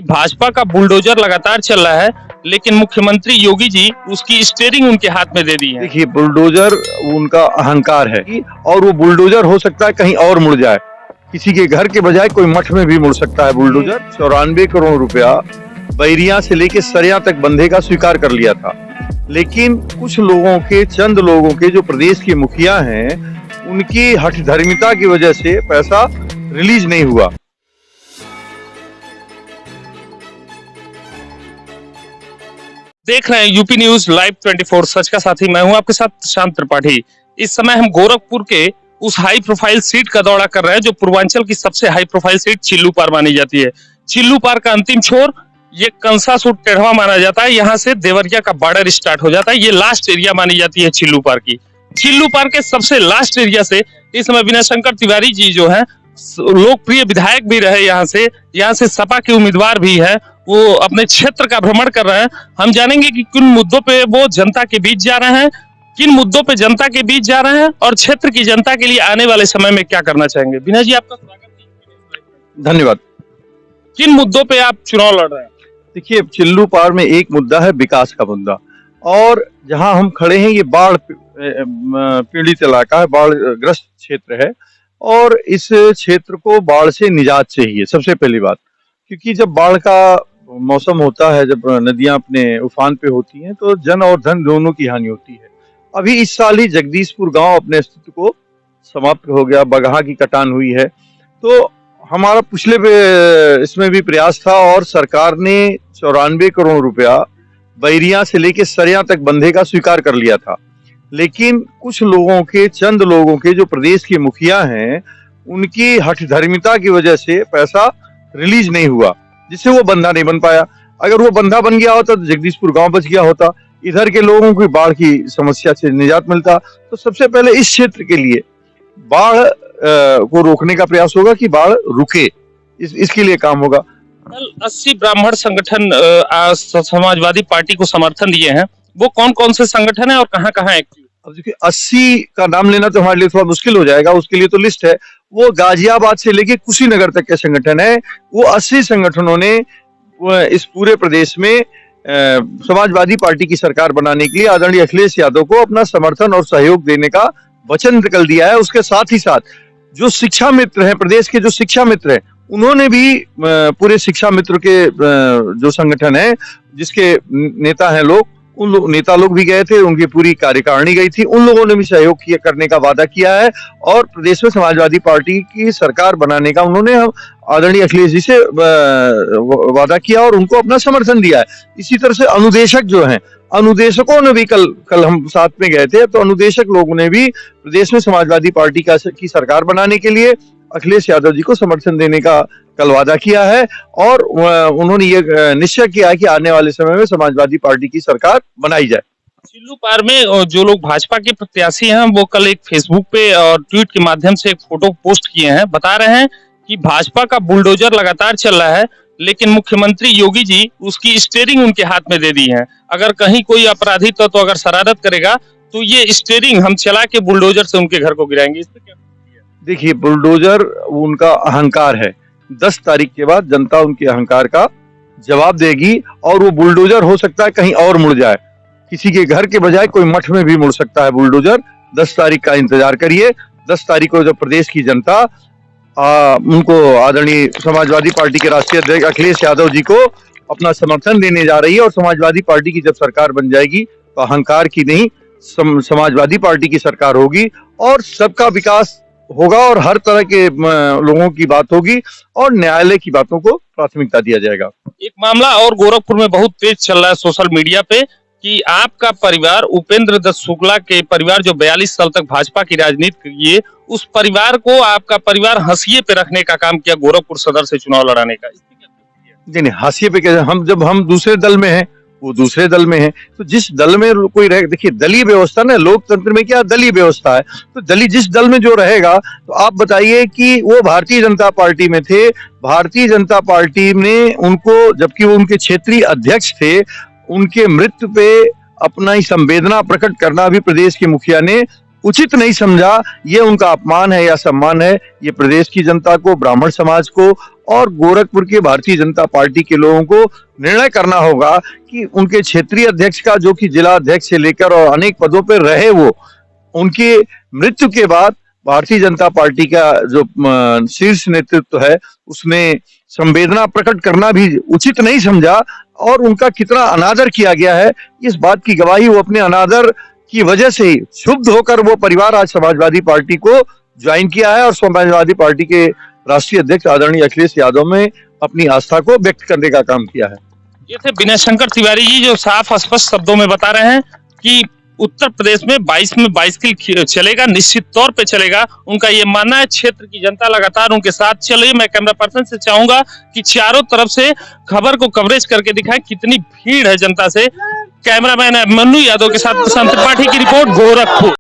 भाजपा का बुलडोजर लगातार चल रहा है, लेकिन मुख्यमंत्री योगी जी उसकी स्टीयरिंग उनके हाथ में दे दी है। देखिए, बुलडोजर उनका अहंकार है और वो बुलडोजर हो सकता है कहीं और मुड़ जाए, किसी के घर के बजाय कोई मठ में भी मुड़ सकता है बुलडोजर। 94 करोड़ रुपया बैरिया से लेके सरिया तक बंधे का स्वीकार कर लिया था, लेकिन कुछ लोगों के, चंद लोगों के जो प्रदेश के मुखिया हैं, उनकी हठधर्मिता की वजह से पैसा रिलीज नहीं हुआ। देख रहे हैं यूपी न्यूज लाइव 24 सच का साथी, मैं हूं आपके साथ शांत त्रिपाठी। इस समय हम गोरखपुर के उस हाई प्रोफाइल सीट का दौरा कर रहे हैं जो पूर्वांचल की सबसे हाई प्रोफाइल सीट चिल्लू पार मानी जाती है। चिल्लू पार का अंतिम छोर ये कंसा सूट टेढ़वा माना जाता है, यहाँ से देवरिया का बॉर्डर स्टार्ट हो जाता है। ये लास्ट एरिया मानी जाती है चिल्लू पार की। चिल्लू पार के सबसे लास्ट एरिया से इस समय विनय शंकर तिवारी जी जो है लोकप्रिय विधायक भी रहे, यहाँ से सपा के उम्मीदवार भी है, वो अपने क्षेत्र का भ्रमण कर रहे हैं। हम जानेंगे कि किन मुद्दों पे वो जनता के बीच जा रहे हैं, किन मुद्दों पे जनता के बीच जा रहे हैं और क्षेत्र की जनता के लिए आने वाले समय में क्या करना चाहेंगे। विनय जी, आपका स्वागत है। धन्यवाद। किन मुद्दों पे आप चुनाव लड़ रहे हैं? देखिए, चिल्लू पार में एक मुद्दा है विकास का मुद्दा, और जहां हम खड़े हैं ये बाढ़ पीड़ित इलाका है, बाढ़ ग्रस्त क्षेत्र है, और इस क्षेत्र को बाढ़ से निजात चाहिए सबसे पहली बात। क्योंकि जब बाढ़ का मौसम होता है, जब नदियां अपने उफान पे होती हैं, तो जन और धन दोनों की हानि होती है। अभी इस साल ही जगदीशपुर गांव अपने अस्तित्व को समाप्त हो गया, बगहा की कटान हुई है। तो हमारा पिछले इसमें भी प्रयास था और सरकार ने 94 करोड़ रुपया बैरिया से लेके सरिया तक बंधे का स्वीकार कर लिया था, लेकिन कुछ लोगों के, चंद लोगों के जो प्रदेश के मुखिया हैं, उनकी हठधर्मिता की वजह से पैसा रिलीज नहीं हुआ, जिससे वो बंधा नहीं बन पाया। अगर वो बंधा बन गया होता तो जगदीशपुर गांव बच गया होता, इधर के लोगों को बाढ़ की समस्या से निजात मिलता। तो सबसे पहले इस क्षेत्र के लिए बाढ़ को रोकने का प्रयास होगा कि बाढ़ रुके, इसके लिए काम होगा। कल 80 ब्राह्मण संगठन समाजवादी पार्टी को समर्थन दिए हैं, वो कौन कौन से संगठन है और कहाँ कहाँ एक्टिव? अब देखिए, 80 का नाम लेना तो हमारे लिए थोड़ा मुश्किल हो जाएगा, उसके लिए तो लिस्ट है। वो गाजियाबाद से लेके कुशीनगर तक के संगठन है। वो 80 संगठनों ने इस पूरे प्रदेश में समाजवादी पार्टी की सरकार बनाने के लिए आदरणीय अखिलेश यादव को अपना समर्थन और सहयोग देने का वचन निकल दिया है। उसके साथ ही साथ जो शिक्षा मित्र हैं, प्रदेश के जो शिक्षा मित्र हैं, उन्होंने भी पूरे शिक्षा मित्र के जो संगठन है, जिसके नेता हैं लोग, उन नेता लोग भी गए थे, उनकी पूरी कार्यकारिणी गई थी, उन लोगों ने भी सहयोग करने का वादा किया है और प्रदेश में समाजवादी पार्टी की सरकार बनाने का उन्होंने आदरणीय अखिलेश जी से वादा किया और उनको अपना समर्थन दिया है। इसी तरह से अनुदेशक जो हैं, अनुदेशकों ने भी कल हम साथ में गए थे, तो अनुदेशक लोगों ने भी प्रदेश में समाजवादी पार्टी की सरकार बनाने के लिए अखिलेश यादव जी को समर्थन देने का कल वादा किया है और उन्होंने ये निश्चय किया है कि आने वाले समय में समाजवादी पार्टी की सरकार बनाई जाए। चिल्लू पार में जो लोग भाजपा के प्रत्याशी हैं, वो कल एक फेसबुक पे और ट्वीट के माध्यम से एक फोटो पोस्ट किए हैं, बता रहे हैं कि भाजपा का बुलडोजर लगातार चल रहा है, लेकिन मुख्यमंत्री योगी जी उसकी स्टीयरिंग उनके हाथ में दे दी है। अगर कहीं कोई अपराधी तो अगर शरारत करेगा तो ये स्टीयरिंग हम चला के बुलडोजर से उनके घर को गिराएंगे। इस पे क्या? देखिए, बुलडोजर उनका अहंकार है। 10 तारीख के बाद जनता उनके अहंकार का जवाब देगी और वो बुलडोजर हो सकता है कहीं और मुड़ जाए, किसी के घर के बजाय कोई मठ में भी मुड़ सकता है बुलडोजर। 10 तारीख का इंतजार करिए। 10 तारीख को जब प्रदेश की जनता उनको, आदरणीय समाजवादी पार्टी के राष्ट्रीय अध्यक्ष अखिलेश यादव जी को अपना समर्थन देने जा रही है और समाजवादी पार्टी की जब सरकार बन जाएगी तो अहंकार की नहीं, समाजवादी पार्टी की सरकार होगी और सबका विकास होगा और हर तरह के लोगों की बात होगी और न्यायालय की बातों को प्राथमिकता दिया जाएगा। एक मामला और गोरखपुर में बहुत तेज चल रहा है सोशल मीडिया पे कि आपका परिवार, उपेंद्र दत्त शुक्ला के परिवार जो 42 साल तक भाजपा की राजनीति किए, उस परिवार को आपका परिवार हाशिए पे रखने का काम किया गोरखपुर सदर से चुनाव लड़ाने का। नहीं, हाशिए पे कैसे? हम दूसरे दल में हैं, वो दूसरे दल में है, तो जिस दल में कोई रहे, देखिए दलीय व्यवस्था ना, लोकतंत्र में क्या दलीय व्यवस्था है, तो जिस दल में जो रहेगा, तो आप बताइए कि वो भारतीय जनता पार्टी में थे, भारतीय जनता पार्टी ने उनको, जबकि वो उनके क्षेत्रीय अध्यक्ष थे, उनके मृत्यु पे अपना ही संवेदना प्रकट करना भी प्रदेश के मुखिया ने उचित नहीं समझा, ये उनका अपमान है या सम्मान है। ये प्रदेश की जनता को, ब्राह्मण समाज को और गोरखपुर के भारतीय जनता पार्टी के लोगों को निर्णय करना होगा कि उनके क्षेत्रीय अध्यक्ष का, जो कि जिला अध्यक्ष से लेकर और अनेक पदों पर रहे, वो उनके मृत्यु के बाद भारतीय जनता पार्टी का जो शीर्ष नेतृत्व है उसने संवेदना प्रकट करना भी उचित नहीं समझा और उनका कितना अनादर किया गया है, इस बात की गवाही वो अपने अनादर की वजह से ही क्षुब्ध होकर वो परिवार आज समाजवादी पार्टी को ज्वाइन किया है और समाजवादी पार्टी के राष्ट्रीय अध्यक्ष आदरणीय अखिलेश यादव में अपनी आस्था को व्यक्त करने का काम किया है। ये थे विनय शंकर तिवारी जी, जो साफ स्पष्ट शब्दों में बता रहे हैं कि उत्तर प्रदेश में 22 में बाइसिकल चलेगा, निश्चित तौर पे चलेगा। उनका ये मानना है। क्षेत्र की जनता लगातार उनके साथ चल रही है। मैं कैमरा पर्सन से चाहूंगा कि चारों तरफ से खबर को कवरेज करके दिखाएं कितनी भीड़ है जनता से। कैमरामैन मन्नू यादव के साथ प्रशांत त्रिपाठी की रिपोर्ट, गोरखपुर।